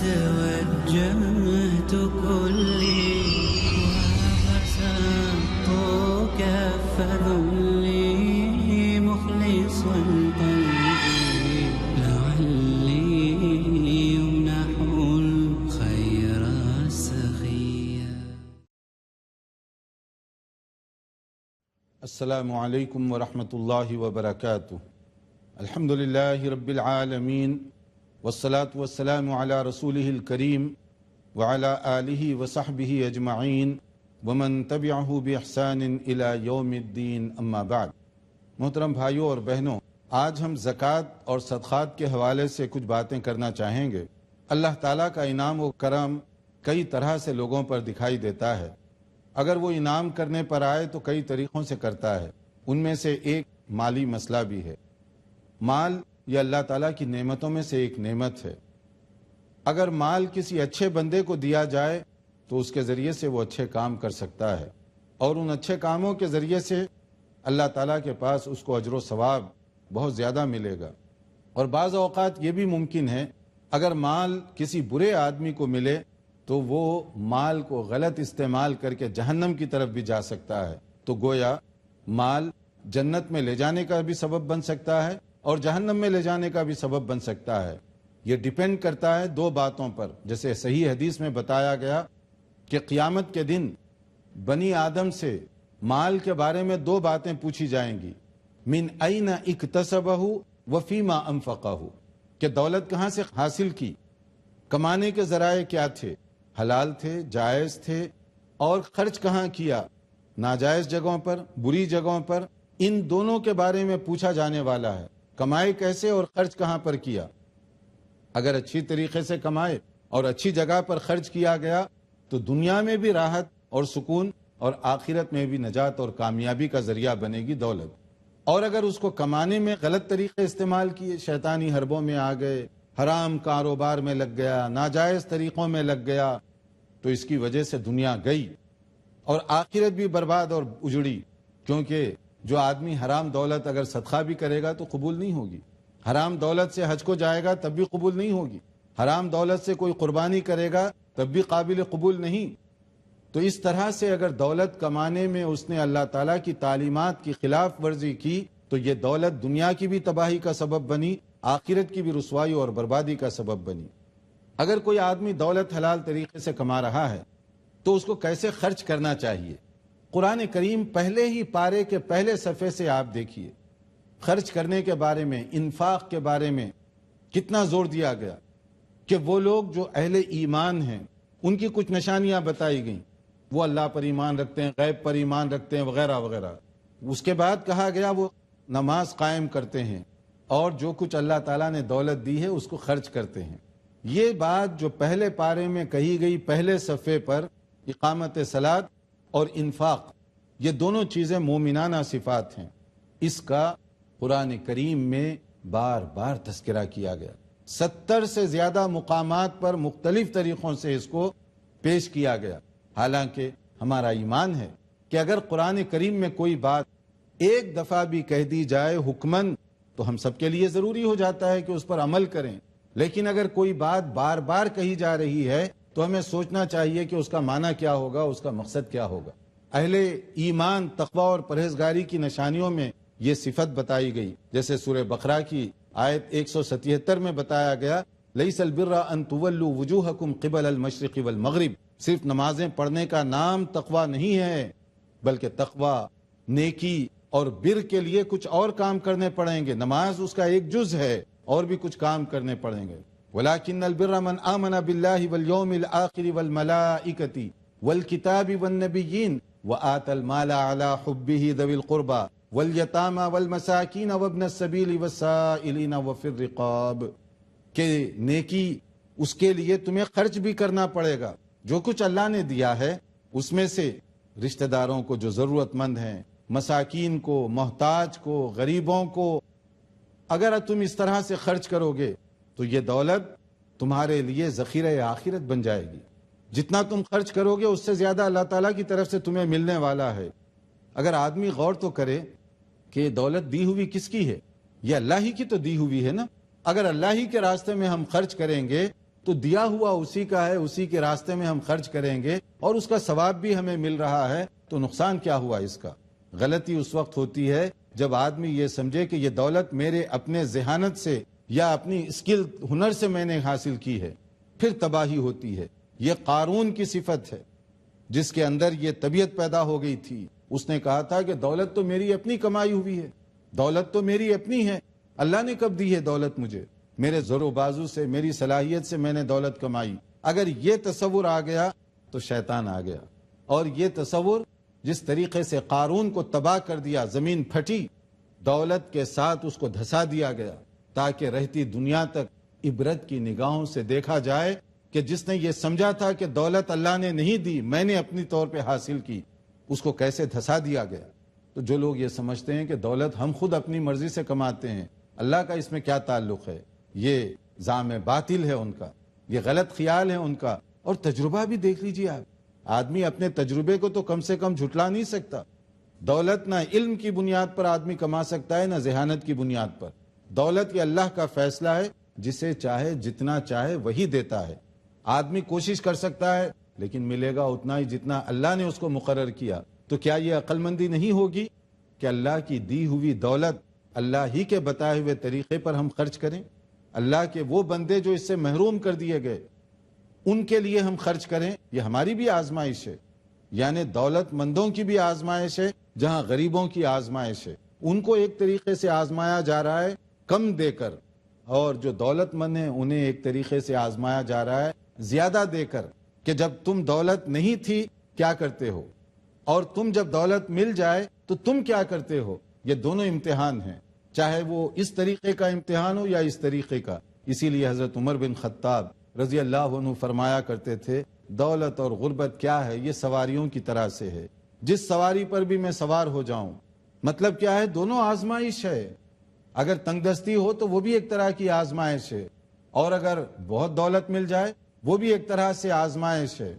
قد وجهت كلي وبسطت كف ذلي مخلصا قلبي لعلي يمنح الخير السخيا. السلام علیکم ورحمۃ اللہ وبرکاتہ. الحمد للہ رب العالمین والصلاة والسلام علی رسولہ الکریم وعلی آلہ وصحبہ اجمعین ومن تبعہ باحسان الی یوم الدین، اما بعد. محترم بھائیوں اور بہنوں، آج ہم زکوٰۃ اور صدقات کے حوالے سے کچھ باتیں کرنا چاہیں گے. اللہ تعالیٰ کا انعام و کرم کئی طرح سے لوگوں پر دکھائی دیتا ہے. اگر وہ انعام کرنے پر آئے تو کئی طریقوں سے کرتا ہے. ان میں سے ایک مالی مسئلہ بھی ہے. مال یہ اللہ تعالیٰ کی نعمتوں میں سے ایک نعمت ہے. اگر مال کسی اچھے بندے کو دیا جائے تو اس کے ذریعے سے وہ اچھے کام کر سکتا ہے، اور ان اچھے کاموں کے ذریعے سے اللہ تعالیٰ کے پاس اس کو اجر و ثواب بہت زیادہ ملے گا. اور بعض اوقات یہ بھی ممکن ہے اگر مال کسی برے آدمی کو ملے تو وہ مال کو غلط استعمال کر کے جہنم کی طرف بھی جا سکتا ہے. تو گویا مال جنت میں لے جانے کا بھی سبب بن سکتا ہے اور جہنم میں لے جانے کا بھی سبب بن سکتا ہے. یہ ڈیپینڈ کرتا ہے دو باتوں پر. جیسے صحیح حدیث میں بتایا گیا کہ قیامت کے دن بنی آدم سے مال کے بارے میں دو باتیں پوچھی جائیں گی. من این اکتسبہ وفیما انفقہ، کہ دولت کہاں سے حاصل کی، کمانے کے ذرائع کیا تھے، حلال تھے، جائز تھے، اور خرچ کہاں کیا، ناجائز جگہوں پر، بری جگہوں پر. ان دونوں کے بارے میں پوچھا جانے والا ہے. کمائے کیسے اور خرچ کہاں پر کیا. اگر اچھی طریقے سے کمائے اور اچھی جگہ پر خرچ کیا گیا تو دنیا میں بھی راحت اور سکون اور آخرت میں بھی نجات اور کامیابی کا ذریعہ بنے گی دولت. اور اگر اس کو کمانے میں غلط طریقے استعمال کیے، شیطانی حربوں میں آ گئے، حرام کاروبار میں لگ گیا، ناجائز طریقوں میں لگ گیا، تو اس کی وجہ سے دنیا گئی اور آخرت بھی برباد اور اجڑی. کیونکہ جو آدمی حرام دولت اگر صدقہ بھی کرے گا تو قبول نہیں ہوگی، حرام دولت سے حج کو جائے گا تب بھی قبول نہیں ہوگی، حرام دولت سے کوئی قربانی کرے گا تب بھی قابل قبول نہیں. تو اس طرح سے اگر دولت کمانے میں اس نے اللہ تعالیٰ کی تعلیمات کی خلاف ورزی کی تو یہ دولت دنیا کی بھی تباہی کا سبب بنی، آخرت کی بھی رسوائی اور بربادی کا سبب بنی. اگر کوئی آدمی دولت حلال طریقے سے کما رہا ہے تو اس کو کیسے خرچ کرنا چاہیے. قرآن کریم پہلے ہی پارے کے پہلے صفحے سے آپ دیکھیے، خرچ کرنے کے بارے میں، انفاق کے بارے میں کتنا زور دیا گیا کہ وہ لوگ جو اہل ایمان ہیں ان کی کچھ نشانیاں بتائی گئیں. وہ اللہ پر ایمان رکھتے ہیں، غیب پر ایمان رکھتے ہیں، وغیرہ وغیرہ. اس کے بعد کہا گیا وہ نماز قائم کرتے ہیں اور جو کچھ اللہ تعالیٰ نے دولت دی ہے اس کو خرچ کرتے ہیں. یہ بات جو پہلے پارے میں کہی گئی پہلے صفحے پر، اقامت صلاۃ اور انفاق، یہ دونوں چیزیں مومنانہ صفات ہیں. اس کا قرآن کریم میں بار بار تذکرہ کیا گیا. 70 سے زیادہ مقامات پر مختلف طریقوں سے اس کو پیش کیا گیا. حالانکہ ہمارا ایمان ہے کہ اگر قرآن کریم میں کوئی بات ایک دفعہ بھی کہہ دی جائے حکماً تو ہم سب کے لیے ضروری ہو جاتا ہے کہ اس پر عمل کریں. لیکن اگر کوئی بات بار بار کہی جا رہی ہے تو ہمیں سوچنا چاہیے کہ اس کا معنی کیا ہوگا، اس کا مقصد کیا ہوگا. اہل ایمان تقوی اور پرہیزگاری کی نشانیوں میں یہ صفت بتائی گئی. جیسے سورہ بقرہ کی آیت 177 میں بتایا گیا، لیس البر ان تولوا وجوہکم قبل المشرق والمغرب. صرف نمازیں پڑھنے کا نام تقوی نہیں ہے، بلکہ تقوی، نیکی اور بر کے لیے کچھ اور کام کرنے پڑیں گے. نماز اس کا ایک جز ہے، اور بھی کچھ کام کرنے پڑیں گے. وَلَكِنَّ الْبِرَّ مَنْ آمَنَ بِاللَّهِ وَالْيَوْمِ الْآخِرِ وَالْمَلَائِكَةِ وَالْكِتَابِ وَالنَّبِيِّينَ وَآتَى الْمَالَ عَلَى حُبِّهِ ذَوِي الْقُرْبَى وَالْيَتَامَى وَالْمَسَاكِينَ وَابْنَ السَّبِيلِ وَالسَّائِلِينَ وَفِي الرِّقَابِ، کہ نیکی اس کے لیے تمہیں خرچ بھی کرنا پڑے گا. جو کچھ اللہ نے دیا ہے اس میں سے رشتہ داروں کو جو ضرورت مند ہیں، مساکین کو، محتاج کو، غریبوں کو، اگر تم اس طرح سے خرچ کرو گے تو یہ دولت تمہارے لیے ذخیرہ آخرت بن جائے گی. جتنا تم خرچ کرو گے اس سے زیادہ اللہ تعالیٰ کی طرف سے تمہیں ملنے والا ہے. اگر آدمی غور تو کرے کہ دولت دی ہوئی کس کی ہے، یہ اللہ ہی کی تو دی ہوئی ہے نا. اگر اللہ ہی کے راستے میں ہم خرچ کریں گے تو دیا ہوا اسی کا ہے، اسی کے راستے میں ہم خرچ کریں گے اور اس کا ثواب بھی ہمیں مل رہا ہے، تو نقصان کیا ہوا اس کا؟ غلطی اس وقت ہوتی ہے جب آدمی یہ سمجھے کہ یہ دولت میرے اپنے ذہانت سے یا اپنی اسکل ہنر سے میں نے حاصل کی ہے، پھر تباہی ہوتی ہے۔ یہ قارون کی صفت ہے جس کے اندر یہ طبیعت پیدا ہو گئی تھی۔ اس نے کہا تھا کہ دولت تو میری اپنی کمائی ہوئی ہے، دولت تو میری اپنی ہے، اللہ نے کب دی ہے دولت مجھے؟ میرے زور و بازو سے، میری صلاحیت سے میں نے دولت کمائی۔ اگر یہ تصور آ گیا تو شیطان آ گیا، اور یہ تصور جس طریقے سے قارون کو تباہ کر دیا، زمین پھٹی، دولت کے ساتھ اس کو دھسا دیا گیا تاکہ رہتی دنیا تک عبرت کی نگاہوں سے دیکھا جائے کہ جس نے یہ سمجھا تھا کہ دولت اللہ نے نہیں دی، میں نے اپنی طور پہ حاصل کی، اس کو کیسے دھسا دیا گیا۔ تو جو لوگ یہ سمجھتے ہیں کہ دولت ہم خود اپنی مرضی سے کماتے ہیں، اللہ کا اس میں کیا تعلق ہے، یہ زعم باطل ہے ان کا، یہ غلط خیال ہے ان کا۔ اور تجربہ بھی دیکھ لیجیے آپ، آدمی اپنے تجربے کو تو کم سے کم جھٹلا نہیں سکتا۔ دولت نہ علم کی بنیاد پر آدمی کما سکتا ہے، نہ ذہانت کی بنیاد پر۔ دولت یہ اللہ کا فیصلہ ہے، جسے چاہے جتنا چاہے وہی دیتا ہے۔ آدمی کوشش کر سکتا ہے لیکن ملے گا اتنا ہی جتنا اللہ نے اس کو مقرر کیا۔ تو کیا یہ عقل مندی نہیں ہوگی کہ اللہ کی دی ہوئی دولت اللہ ہی کے بتائے ہوئے طریقے پر ہم خرچ کریں؟ اللہ کے وہ بندے جو اس سے محروم کر دیے گئے، ان کے لیے ہم خرچ کریں، یہ ہماری بھی آزمائش ہے۔ یعنی دولت مندوں کی بھی آزمائش ہے، جہاں غریبوں کی آزمائش ہے۔ ان کو ایک طریقے سے آزمایا جا رہا ہے کم دے کر، اور جو دولت مند ہیں انہیں ایک طریقے سے آزمایا جا رہا ہے زیادہ دے کر، کہ جب تم دولت نہیں تھی کیا کرتے ہو، اور تم جب دولت مل جائے تو تم کیا کرتے ہو۔ یہ دونوں امتحان ہیں، چاہے وہ اس طریقے کا امتحان ہو یا اس طریقے کا۔ اسی لیے حضرت عمر بن خطاب رضی اللہ عنہ فرمایا کرتے تھے، دولت اور غربت کیا ہے؟ یہ سواریوں کی طرح سے ہے، جس سواری پر بھی میں سوار ہو جاؤں۔ مطلب کیا ہے؟ دونوں آزمائش ہے۔ اگر تنگ دستی ہو تو وہ بھی ایک طرح کی آزمائش ہے، اور اگر بہت دولت مل جائے وہ بھی ایک طرح سے آزمائش ہے۔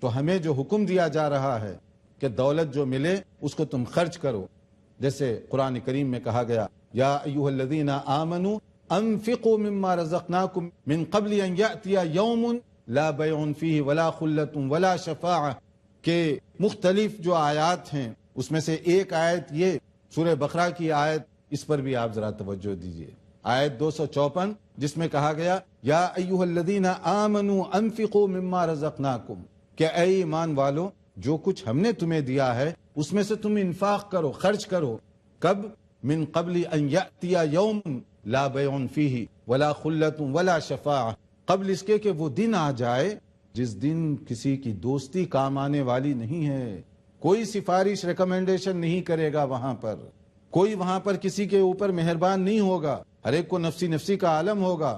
تو ہمیں جو حکم دیا جا رہا ہے کہ دولت جو ملے اس کو تم خرچ کرو، جیسے قرآن کریم میں کہا گیا، یا ایھا الذین آمنوا انفقوا مما رزقناکم من قبل ان یأتی یوم لا بیع فیہ ولا خلۃ ولا شفاعہ، کہ مختلف جو آیات ہیں اس میں سے ایک آیت یہ سورہ بقرہ کی آیت، اس پر بھی آپ ذرا توجہ دیجئے، آیت 254 جس میں کہا گیا، یا ایھا الذین آمنوا انفقوا مما رزقناکم، کہ اے ایمان والو جو کچھ ہم نے تمہیں دیا ہے اس میں سے تم انفاق کرو، خرچ کرو۔ کب؟ من قبل ان یأتی یوم لا بیع فیہ ولا خلۃ ولا شفاعہ، قبل اس کے کہ وہ دن آ جائے جس دن کسی کی دوستی کام آنے والی نہیں ہے، کوئی سفارش ریکمنڈیشن نہیں کرے گا وہاں پر، کوئی وہاں پر کسی کے اوپر مہربان نہیں ہوگا، ہر ایک کو نفسی نفسی کا عالم ہوگا،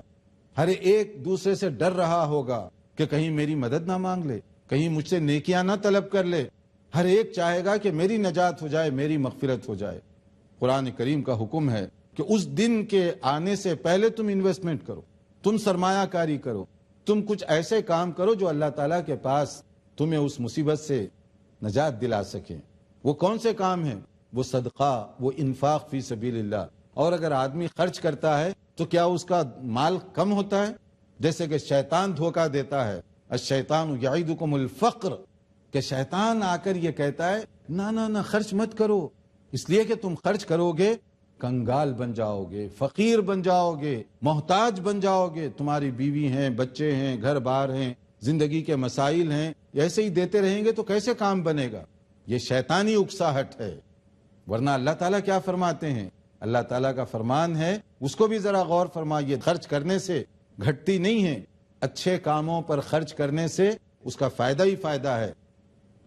ہر ایک دوسرے سے ڈر رہا ہوگا کہ کہیں میری مدد نہ مانگ لے، کہیں مجھ سے نیکیاں نہ طلب کر لے، ہر ایک چاہے گا کہ میری نجات ہو جائے، میری مغفرت ہو جائے۔ قرآن کریم کا حکم ہے کہ اس دن کے آنے سے پہلے تم انویسٹمنٹ کرو، تم سرمایہ کاری کرو، تم کچھ ایسے کام کرو جو اللہ تعالیٰ کے پاس تمہیں اس مصیبت سے نجات دلا سکیں۔ وہ کون سے کام ہیں؟ وہ صدقہ، وہ انفاق فی سبیل اللہ۔ اور اگر آدمی خرچ کرتا ہے تو کیا اس کا مال کم ہوتا ہے؟ جیسے کہ شیطان دھوکہ دیتا ہے، الشیطان یعیدکم الفقر، کہ شیطان آ کر یہ کہتا ہے نہ خرچ مت کرو، اس لیے کہ تم خرچ کرو گے کنگال بن جاؤ گے، فقیر بن جاؤ گے، محتاج بن جاؤ گے، تمہاری بیوی ہیں، بچے ہیں، گھر بار ہیں، زندگی کے مسائل ہیں، ایسے ہی دیتے رہیں گے تو کیسے کام بنے گا؟ یہ شیطانی اکساہٹ ہے۔ ورنہ اللہ تعالیٰ کیا فرماتے ہیں؟ اللہ تعالیٰ کا فرمان ہے، اس کو بھی ذرا غور فرمائیے، خرچ کرنے سے گھٹتی نہیں ہے، اچھے کاموں پر خرچ کرنے سے اس کا فائدہ ہی فائدہ ہے۔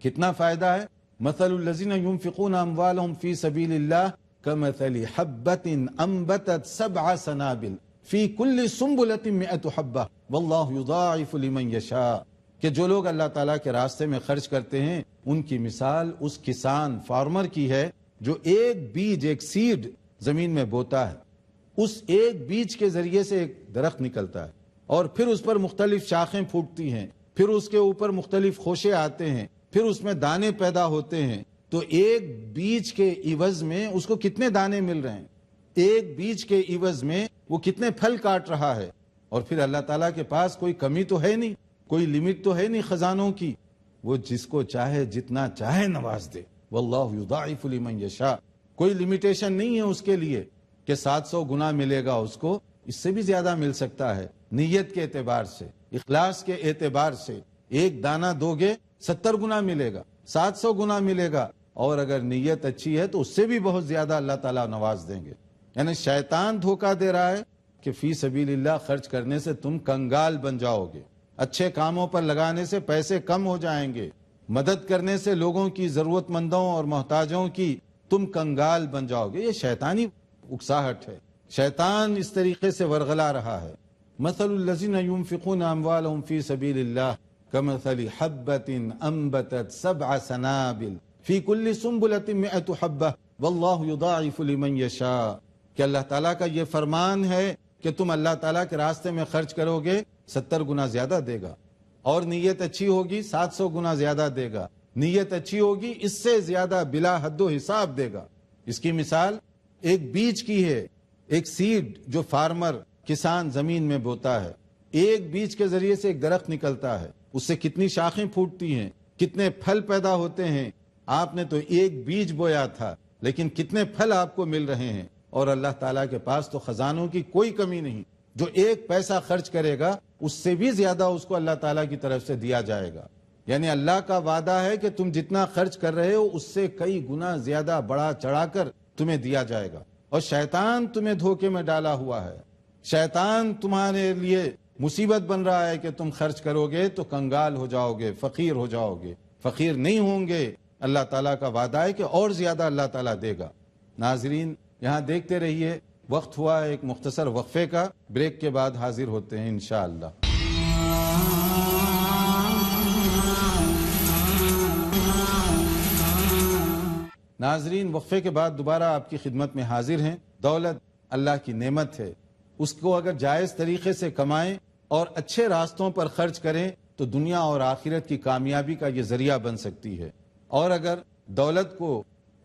کتنا فائدہ ہے؟ مثل الذین ينفقون اموالهم فی سبیل اللہ کمثل حبۃ انبتت 7 سنابل فی کل سنبلۃ 100 حبۃ واللہ یضاعف لمن یشاء، کہ جو لوگ اللہ تعالیٰ کے راستے میں خرچ کرتے ہیں ان کی مثال اس کسان فارمر کی ہے جو ایک بیج، ایک سیڈ زمین میں بوتا ہے، اس ایک بیج کے ذریعے سے ایک درخت نکلتا ہے، اور پھر اس پر مختلف شاخیں پھوٹتی ہیں، پھر اس کے اوپر مختلف خوشے آتے ہیں، پھر اس میں دانے پیدا ہوتے ہیں۔ تو ایک بیج کے عوض میں اس کو کتنے دانے مل رہے ہیں؟ ایک بیج کے عوض میں وہ کتنے پھل کاٹ رہا ہے؟ اور پھر اللہ تعالیٰ کے پاس کوئی کمی تو ہے نہیں، کوئی لمٹ تو ہے نہیں خزانوں کی، وہ جس کو چاہے جتنا چاہے نواز دے. واللہ یضاعف لمن یشاء. کوئی لمیٹیشن نہیں ہے اس کے لیے کہ 700 گنا ملے گا اس کو، اس سے بھی زیادہ مل سکتا ہے. نیت کے اعتبار سے، اخلاص کے اعتبار سے ایک دانہ دو گے 70 گنا ملے گا، 700 گنا ملے گا. اور اگر نیت اچھی ہے تو اس سے بھی بہت زیادہ اللہ تعالیٰ نواز دیں گے. یعنی شیطان دھوکہ دے رہا ہے کہ فی سبیل اللہ خرچ کرنے سے تم کنگال بن جاؤ گے، اچھے کاموں پر لگانے سے پیسے کم ہو جائیں گے، مدد کرنے سے لوگوں کی ضرورت مندوں اور محتاجوں کی تم کنگال بن جاؤ گے. یہ شیطانی اکساہٹ ہے، شیطان اس طریقے سے ورغلا رہا ہے. مثل الذین ينفقون اموالهم فی سبیل اللہ کمثل حبۃ انبتت 7 سنابل فی کل سنبلۃ 100 حبۃ واللہ یضاعف لمن یشاء. کہ اللہ تعالیٰ کا یہ فرمان ہے کہ تم اللہ تعالیٰ کے راستے میں خرچ کرو گے 70 گنا زیادہ دے گا، اور نیت اچھی ہوگی 700 گنا زیادہ دے گا، نیت اچھی ہوگی اس سے زیادہ بلا حد و حساب دے گا. اس کی مثال ایک بیج کی ہے، ایک سیڈ جو فارمر کسان زمین میں بوتا ہے. ایک بیج کے ذریعے سے ایک درخت نکلتا ہے، اس سے کتنی شاخیں پھوٹتی ہیں، کتنے پھل پیدا ہوتے ہیں. آپ نے تو ایک بیج بویا تھا لیکن کتنے پھل آپ کو مل رہے ہیں. اور اللہ تعالیٰ کے پاس تو خزانوں کی کوئی کمی نہیں. جو ایک پیسہ خرچ کرے گا اس سے بھی زیادہ اس کو اللہ تعالیٰ کی طرف سے دیا جائے گا. یعنی اللہ کا وعدہ ہے کہ تم جتنا خرچ کر رہے ہو اس سے کئی گنا زیادہ بڑھا چڑھا کر تمہیں دیا جائے گا. اور شیطان تمہیں دھوکے میں ڈالا ہوا ہے، شیطان تمہارے لیے مصیبت بن رہا ہے کہ تم خرچ کرو گے تو کنگال ہو جاؤ گے، فقیر ہو جاؤ گے. فقیر نہیں ہوں گے. اللہ تعالیٰ کا وعدہ ہے کہ اور زیادہ اللہ تعالیٰ دے گا. ناظرین یہاں دیکھتے رہیے، وقت ہوا ایک مختصر وقفے کا، بریک کے بعد حاضر ہوتے ہیں انشاءاللہ. ناظرین وقفے کے بعد دوبارہ آپ کی خدمت میں حاضر ہیں. دولت اللہ کی نعمت ہے، اس کو اگر جائز طریقے سے کمائیں اور اچھے راستوں پر خرچ کریں تو دنیا اور آخرت کی کامیابی کا یہ ذریعہ بن سکتی ہے. اور اگر دولت کو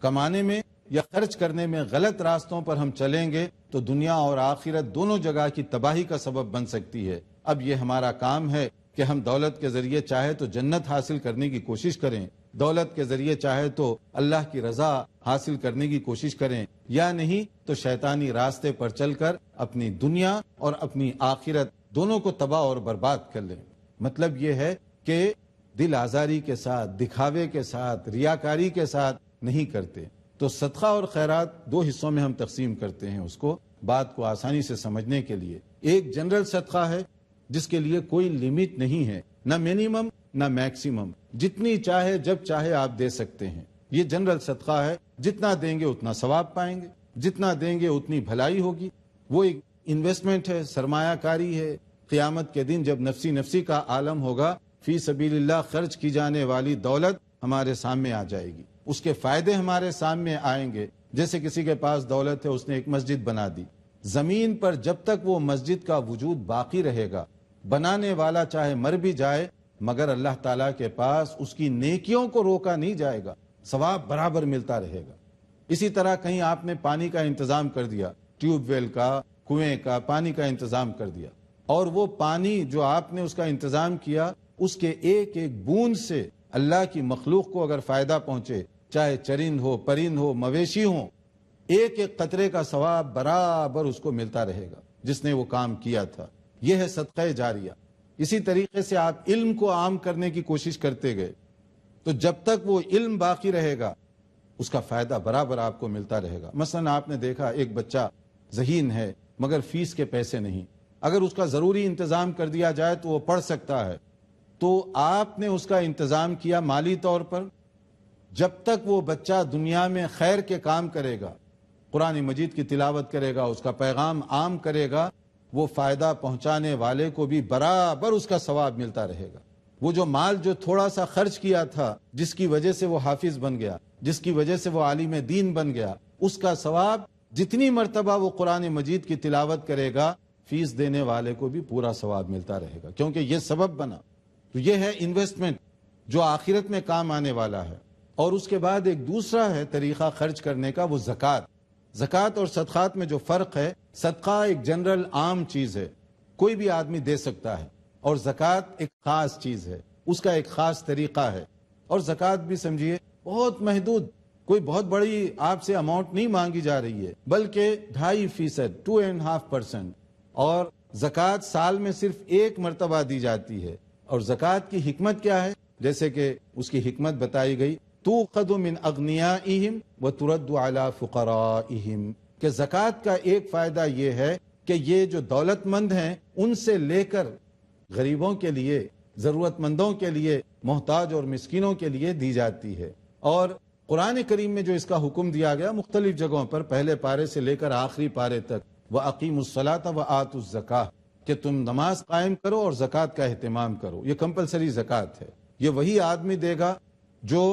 کمانے میں یا خرچ کرنے میں غلط راستوں پر ہم چلیں گے تو دنیا اور آخرت دونوں جگہ کی تباہی کا سبب بن سکتی ہے. اب یہ ہمارا کام ہے کہ ہم دولت کے ذریعے چاہے تو جنت حاصل کرنے کی کوشش کریں، دولت کے ذریعے چاہے تو اللہ کی رضا حاصل کرنے کی کوشش کریں، یا نہیں تو شیطانی راستے پر چل کر اپنی دنیا اور اپنی آخرت دونوں کو تباہ اور برباد کر لیں. مطلب یہ ہے کہ دل آزاری کے ساتھ، دکھاوے کے ساتھ، ریاکاری کے ساتھ نہیں کرتے. تو صدقہ اور خیرات دو حصوں میں ہم تقسیم کرتے ہیں اس کو، بات کو آسانی سے سمجھنے کے لیے. ایک جنرل صدقہ ہے جس کے لیے کوئی لیمٹ نہیں ہے، نہ منیمم نہ میکسیمم، جتنی چاہے جب چاہے آپ دے سکتے ہیں. یہ جنرل صدقہ ہے، جتنا دیں گے اتنا ثواب پائیں گے، جتنا دیں گے اتنی بھلائی ہوگی. وہ ایک انویسٹمنٹ ہے، سرمایہ کاری ہے. قیامت کے دن جب نفسی نفسی کا عالم ہوگا، فی سبیل اللہ خرچ کی جانے والی دولت ہمارے سامنے آ جائے گی، اس کے فائدے ہمارے سامنے آئیں گے. جیسے کسی کے پاس دولت ہے، اس نے ایک مسجد بنا دی. زمین پر جب تک وہ مسجد کا وجود باقی رہے گا، بنانے والا چاہے مر بھی جائے مگر اللہ تعالیٰ کے پاس اس کی نیکیوں کو روکا نہیں جائے گا، ثواب برابر ملتا رہے گا. اسی طرح کہیں آپ نے پانی کا انتظام کر دیا، ٹیوب ویل کا، کنویں کا پانی کا انتظام کر دیا، اور وہ پانی جو آپ نے اس کا انتظام کیا، اس کے ایک ایک بوند سے اللہ کی مخلوق کو اگر فائدہ پہنچے، چاہے چرند ہو، پرند ہو، مویشی ہوں، ایک ایک قطرے کا ثواب برابر اس کو ملتا رہے گا جس نے وہ کام کیا تھا. یہ ہے صدقہ جاریہ. اسی طریقے سے آپ علم کو عام کرنے کی کوشش کرتے گئے تو جب تک وہ علم باقی رہے گا اس کا فائدہ برابر آپ کو ملتا رہے گا. مثلا آپ نے دیکھا ایک بچہ ذہین ہے مگر فیس کے پیسے نہیں، اگر اس کا ضروری انتظام کر دیا جائے تو وہ پڑھ سکتا ہے، تو آپ نے اس کا انتظام کیا مالی طور پر. جب تک وہ بچہ دنیا میں خیر کے کام کرے گا، قرآن مجید کی تلاوت کرے گا، اس کا پیغام عام کرے گا، وہ فائدہ پہنچانے والے کو بھی برابر اس کا ثواب ملتا رہے گا. وہ جو مال جو تھوڑا سا خرچ کیا تھا، جس کی وجہ سے وہ حافظ بن گیا، جس کی وجہ سے وہ عالم دین بن گیا، اس کا ثواب جتنی مرتبہ وہ قرآن مجید کی تلاوت کرے گا، فیس دینے والے کو بھی پورا ثواب ملتا رہے گا، کیونکہ یہ سبب بنا. تو یہ ہے انویسٹمنٹ جو آخرت میں کام آنے والا ہے. اور اس کے بعد ایک دوسرا ہے طریقہ خرچ کرنے کا، وہ زکوٰۃ. زکوٰۃ اور صدقات میں جو فرق ہے، صدقہ ایک جنرل عام چیز ہے، کوئی بھی آدمی دے سکتا ہے، اور زکوٰۃ ایک خاص چیز ہے، اس کا ایک خاص طریقہ ہے، اور زکوٰۃ بھی سمجھیے بہت محدود، کوئی بہت بڑی آپ سے اماؤنٹ نہیں مانگی جا رہی ہے، بلکہ 2.5%، 2.5%، اور زکوٰۃ سال میں صرف ایک مرتبہ دی جاتی ہے۔ اور زکوٰۃ کی حکمت کیا ہے؟ جیسے کہ اس کی حکمت بتائی گئی، تُؤْخَذُ مِنْ أَغْنِيَائِهِمْ وَتُرَدُّ عَلَى فُقَرَائِهِمْ، کہ زکوٰۃ کا ایک فائدہ یہ ہے کہ یہ جو دولت مند ہیں ان سے لے کر غریبوں کے لیے، ضرورت مندوں کے لیے، محتاج اور مسکینوں کے لیے دی جاتی ہے۔ اور قرآن کریم میں جو اس کا حکم دیا گیا مختلف جگہوں پر، پہلے پارے سے لے کر آخری پارے تک، وَأَقِيمُوا الصَّلَاةَ وَآتُوا الزَّكَاةَ، کہ تم نماز قائم کرو اور زکوٰۃ کا اہتمام کرو، یہ کمپلسری زکوٰۃ ہے۔ یہ وہی آدمی دے گا جو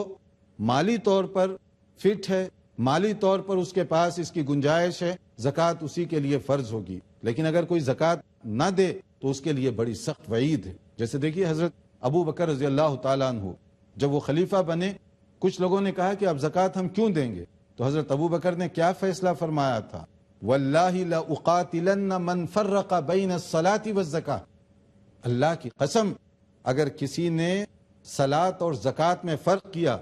مالی طور پر فٹ ہے، مالی طور پر اس کے پاس اس کی گنجائش ہے، زکوٰۃ اسی کے لیے فرض ہوگی۔ لیکن اگر کوئی زکوٰۃ نہ دے تو اس کے لیے بڑی سخت وعید ہے۔ جیسے دیکھیے حضرت ابو بکر رضی اللہ تعالیٰ عنہ جب وہ خلیفہ بنے، کچھ لوگوں نے کہا کہ اب زکوٰۃ ہم کیوں دیں گے؟ تو حضرت ابو بکر نے کیا فیصلہ فرمایا تھا؟ وَاللَّهِ لَأُقَاتِلَنَّ مَنْ فَرَّقَ بَيْنَ الصَّلَاةِ وَالزَّكَاةِ، اللہ کی قسم اگر کسی نے صلاۃ اور زکوٰۃ میں فرق کیا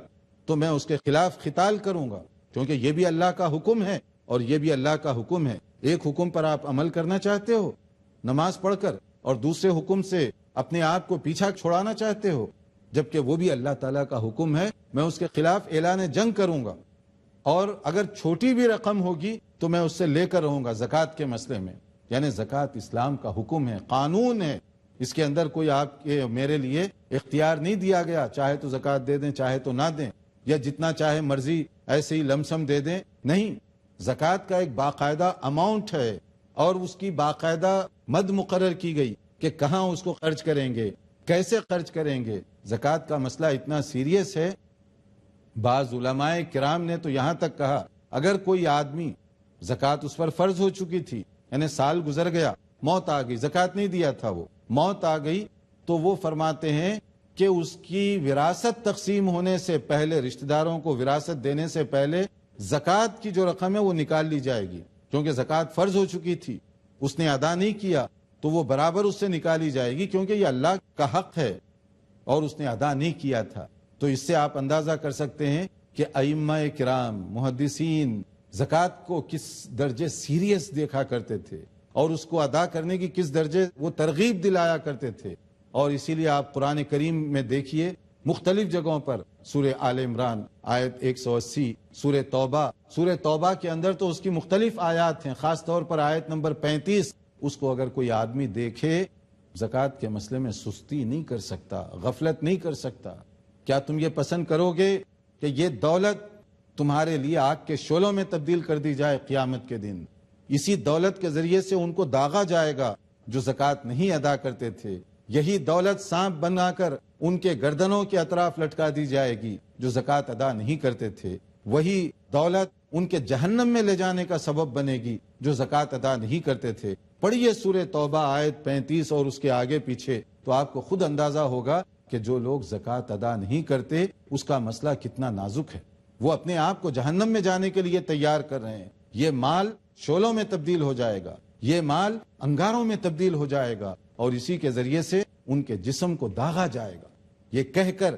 تو میں اس کے خلاف قتال کروں گا، کیونکہ یہ بھی اللہ کا حکم ہے اور یہ بھی اللہ کا حکم ہے۔ ایک حکم پر آپ عمل کرنا چاہتے ہو نماز پڑھ کر، اور دوسرے حکم سے اپنے آپ کو پیچھا چھوڑانا چاہتے ہو، جبکہ وہ بھی اللہ تعالیٰ کا حکم ہے، میں اس کے خلاف اعلان جنگ کروں گا، اور اگر چھوٹی بھی رقم ہوگی تو میں اس سے لے کر رہوں گا زکوٰۃ کے مسئلے میں۔ یعنی زکوٰۃ اسلام کا حکم ہے، قانون ہے، اس کے اندر کوئی آپ کے میرے لیے اختیار نہیں دیا گیا، چاہے تو زکوٰۃ دے دیں چاہے تو نہ دیں، یا جتنا چاہے مرضی ایسے ہی لمسم دے دیں، نہیں، زکوٰۃ کا ایک باقاعدہ اماؤنٹ ہے، اور اس کی باقاعدہ مد مقرر کی گئی کہ کہاں اس کو خرچ کریں گے، کیسے خرچ کریں گے۔ زکوٰۃ کا مسئلہ اتنا سیریس ہے، بعض علماء کرام نے تو یہاں تک کہا اگر کوئی آدمی زکوٰۃ اس پر فرض ہو چکی تھی، یعنی سال گزر گیا، موت آ گئی، زکوٰۃ نہیں دیا تھا، وہ موت آ گئی، تو وہ فرماتے ہیں کہ اس کی وراثت تقسیم ہونے سے پہلے، رشتہ داروں کو وراثت دینے سے پہلے زکوٰۃ کی جو رقم ہے وہ نکال لی جائے گی، کیونکہ زکوٰۃ فرض ہو چکی تھی، اس نے ادا نہیں کیا تو وہ برابر اس سے نکالی جائے گی، کیونکہ یہ اللہ کا حق ہے اور اس نے ادا نہیں کیا تھا۔ تو اس سے آپ اندازہ کر سکتے ہیں کہ ائمہ کرام، محدثین زکوٰۃ کو کس درجے سیریس دیکھا کرتے تھے، اور اس کو ادا کرنے کی کس درجے وہ ترغیب دلایا کرتے تھے۔ اور اسی لیے آپ قرآن کریم میں دیکھیے مختلف جگہوں پر، سورہ آل عمران آیت 180، سورہ توبہ کے اندر تو اس کی مختلف آیات ہیں، خاص طور پر آیت نمبر 35، اس کو اگر کوئی آدمی دیکھے زکوٰۃ کے مسئلے میں سستی نہیں کر سکتا، غفلت نہیں کر سکتا۔ کیا تم یہ پسند کرو گے کہ یہ دولت تمہارے لیے آگ کے شعلوں میں تبدیل کر دی جائے قیامت کے دن؟ اسی دولت کے ذریعے سے ان کو داغا جائے گا جو زکوٰۃ نہیں ادا کرتے تھے، یہی دولت سانپ بنا کر ان کے گردنوں کے اطراف لٹکا دی جائے گی جو زکوٰۃ ادا نہیں کرتے تھے، وہی دولت ان کے جہنم میں لے جانے کا سبب بنے گی جو زکوٰۃ ادا نہیں کرتے تھے۔ پڑھیے سورہ توبہ آیت 35 اور اس کے آگے پیچھے، تو آپ کو خود اندازہ ہوگا کہ جو لوگ زکوٰۃ ادا نہیں کرتے اس کا مسئلہ کتنا نازک ہے، وہ اپنے آپ کو جہنم میں جانے کے لیے تیار کر رہے ہیں۔ یہ مال شعلوں میں تبدیل ہو جائے گا، یہ مال انگاروں میں تبدیل ہو جائے گا، اور اسی کے ذریعے سے ان کے جسم کو داغا جائے گا، یہ کہہ کر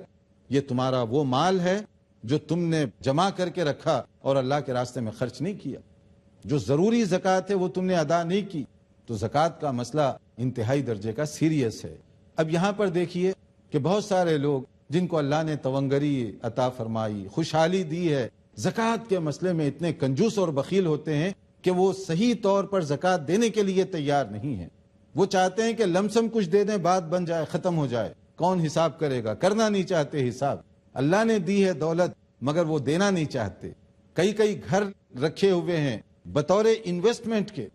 یہ تمہارا وہ مال ہے جو تم نے جمع کر کے رکھا اور اللہ کے راستے میں خرچ نہیں کیا، جو ضروری زکوٰۃ ہے وہ تم نے ادا نہیں کی۔ تو زکوٰۃ کا مسئلہ انتہائی درجے کا سیریس ہے۔ اب یہاں پر دیکھیے کہ بہت سارے لوگ جن کو اللہ نے تونگری عطا فرمائی، خوشحالی دی ہے، زکوٰۃ کے مسئلے میں اتنے کنجوس اور بخیل ہوتے ہیں کہ وہ صحیح طور پر زکوٰۃ دینے کے لیے تیار نہیں ہیں۔ وہ چاہتے ہیں کہ لمسم کچھ دے دیں، بات بن جائے، ختم ہو جائے، کون حساب کرے گا، کرنا نہیں چاہتے حساب۔ اللہ نے دی ہے دولت مگر وہ دینا نہیں چاہتے۔ کئی گھر رکھے ہوئے ہیں بطور انویسٹمنٹ کے،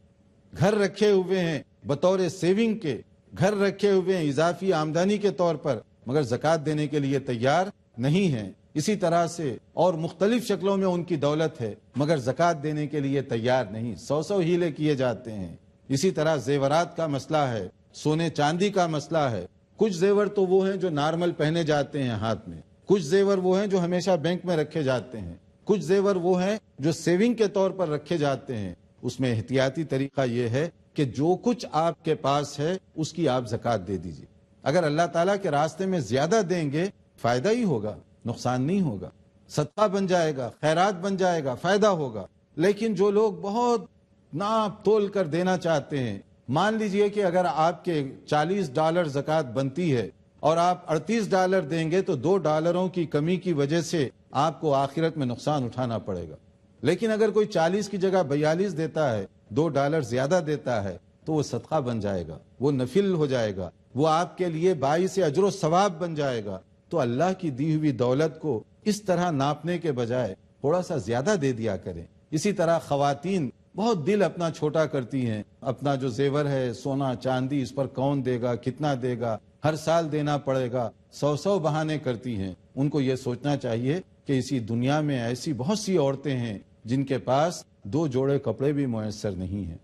گھر رکھے ہوئے ہیں بطور سیونگ کے، گھر رکھے ہوئے ہیں اضافی آمدنی کے طور پر، مگر زکوٰۃ دینے کے لیے تیار نہیں ہیں۔ اسی طرح سے اور مختلف شکلوں میں ان کی دولت ہے مگر زکوٰۃ دینے کے لیے تیار نہیں، 100 ہیلے کیے جاتے ہیں۔ اسی طرح زیورات کا مسئلہ ہے، سونے چاندی کا مسئلہ ہے۔ کچھ زیور تو وہ ہیں جو نارمل پہنے جاتے ہیں ہاتھ میں، کچھ زیور وہ ہیں جو ہمیشہ بینک میں رکھے جاتے ہیں، کچھ زیور وہ ہیں جو سیونگ کے طور پر رکھے جاتے ہیں۔ اس میں احتیاطی طریقہ یہ ہے کہ جو کچھ آپ کے پاس ہے اس کی آپ زکوٰۃ دے دیجیے. اگر اللہ تعالیٰ کے راستے میں زیادہ دیں گے فائدہ ہی ہوگا، نقصان نہیں ہوگا، صدقہ بن جائے گا، خیرات بن جائے گا، فائدہ ہوگا. لیکن جو لوگ بہت ناپ تول کر دینا چاہتے ہیں، مان لیجئے کہ اگر آپ کے $40 زکوٰۃ بنتی ہے اور آپ $38 دیں گے تو $2 کی کمی کی وجہ سے آپ کو آخرت میں نقصان اٹھانا پڑے گا. لیکن اگر کوئی 40 کی جگہ 42 دیتا ہے، $2 زیادہ دیتا ہے، تو وہ صدقہ بن جائے گا، وہ نفل ہو جائے گا، وہ آپ کے لیے باعث اجر و ثواب بن جائے گا. تو اللہ کی دی ہوئی دولت کو اس طرح ناپنے کے بجائے تھوڑا سا زیادہ دے دیا کریں. اسی طرح خواتین بہت دل اپنا چھوٹا کرتی ہیں، اپنا جو زیور ہے سونا چاندی اس پر کون دے گا، کتنا دے گا، ہر سال دینا پڑے گا، 100 بہانے کرتی ہیں. ان کو یہ سوچنا چاہیے کہ اسی دنیا میں ایسی بہت سی عورتیں ہیں جن کے پاس 2 جوڑے کپڑے بھی میسر نہیں ہیں.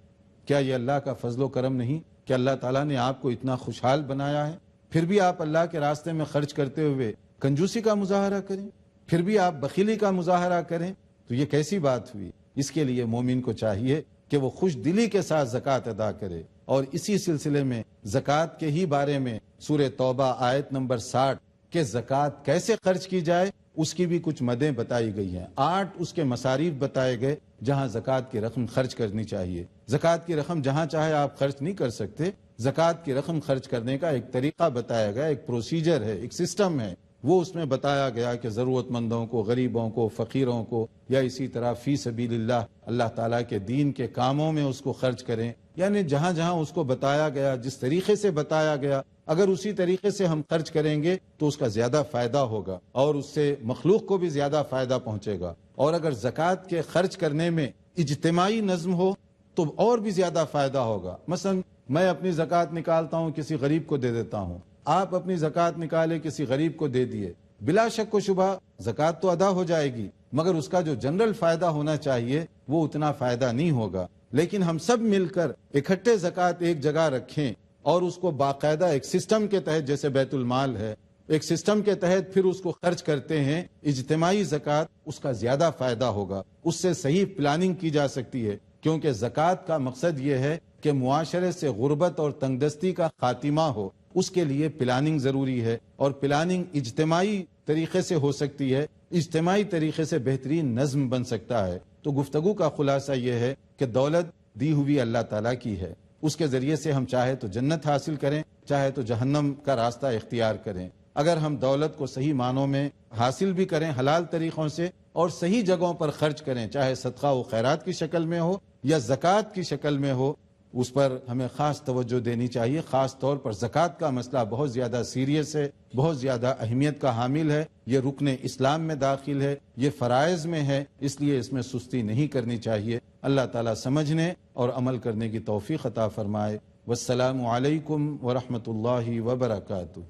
کیا یہ اللہ کا فضل و کرم نہیں کہ اللہ تعالیٰ نے آپ کو اتنا خوشحال بنایا ہے؟ پھر بھی آپ اللہ کے راستے میں خرچ کرتے ہوئے کنجوسی کا مظاہرہ کریں، پھر بھی آپ بخیلی کا مظاہرہ کریں، تو یہ کیسی بات ہوئی؟ اس کے لیے مومن کو چاہیے کہ وہ خوش دلی کے ساتھ زکوٰۃ ادا کرے. اور اسی سلسلے میں زکوٰۃ کے ہی بارے میں سورہ توبہ آیت نمبر 60 کہ زکوٰۃ کیسے خرچ کی جائے اس کی بھی کچھ مدیں بتائی گئی ہیں. 8 اس کے مصاریف بتائے گئے جہاں زکوٰۃ کی رقم خرچ کرنی چاہیے. زکوٰۃ کی رقم جہاں چاہے آپ خرچ نہیں کر سکتے. زکوٰۃ کی رقم خرچ کرنے کا ایک طریقہ بتایا گیا، ایک پروسیجر ہے، ایک سسٹم ہے. وہ اس میں بتایا گیا کہ ضرورت مندوں کو، غریبوں کو، فقیروں کو، یا اسی طرح فی سبیل اللہ، اللہ تعالیٰ کے دین کے کاموں میں اس کو خرچ کریں. یعنی جہاں جہاں اس کو بتایا گیا، جس طریقے سے بتایا گیا، اگر اسی طریقے سے ہم خرچ کریں گے تو اس کا زیادہ فائدہ ہوگا اور اس سے مخلوق کو بھی زیادہ فائدہ پہنچے گا. اور اگر زکوٰۃ کے خرچ کرنے میں اجتماعی نظم ہو تو اور بھی زیادہ فائدہ ہوگا. مثلا میں اپنی زکوٰۃ نکالتا ہوں، کسی غریب کو دے دیتا ہوں، آپ اپنی زکوٰۃ نکالے کسی غریب کو دے دیے، بلا شک و شبہ زکوٰۃ تو ادا ہو جائے گی، مگر اس کا جو جنرل فائدہ ہونا چاہیے وہ اتنا فائدہ نہیں ہوگا. لیکن ہم سب مل کر اکٹھے زکوٰۃ ایک جگہ رکھیں اور اس کو باقاعدہ ایک سسٹم کے تحت، جیسے بیت المال ہے، ایک سسٹم کے تحت پھر اس کو خرچ کرتے ہیں اجتماعی زکوٰۃ، اس کا زیادہ فائدہ ہوگا. اس سے صحیح پلاننگ کی جا سکتی ہے، کیونکہ زکوٰۃ کا مقصد یہ ہے کہ معاشرے سے غربت اور تنگ دستی کا خاتمہ ہو. اس کے لیے پلاننگ ضروری ہے، اور پلاننگ اجتماعی طریقے سے ہو سکتی ہے، اجتماعی طریقے سے بہترین نظم بن سکتا ہے. تو گفتگو کا خلاصہ یہ ہے کہ دولت دی ہوئی اللہ تعالیٰ کی ہے، اس کے ذریعے سے ہم چاہے تو جنت حاصل کریں، چاہے تو جہنم کا راستہ اختیار کریں. اگر ہم دولت کو صحیح معنوں میں حاصل بھی کریں حلال طریقوں سے اور صحیح جگہوں پر خرچ کریں، چاہے صدقہ و خیرات کی شکل میں ہو یا زکوٰۃ کی شکل میں ہو، اس پر ہمیں خاص توجہ دینی چاہیے. خاص طور پر زکوٰۃ کا مسئلہ بہت زیادہ سیریس ہے، بہت زیادہ اہمیت کا حامل ہے. یہ رکن اسلام میں داخل ہے، یہ فرائض میں ہے، اس لیے اس میں سستی نہیں کرنی چاہیے. اللہ تعالیٰ سمجھنے اور عمل کرنے کی توفیق عطا فرمائے. والسلام علیکم ورحمۃ اللہ وبرکاتہ.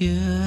Yeah.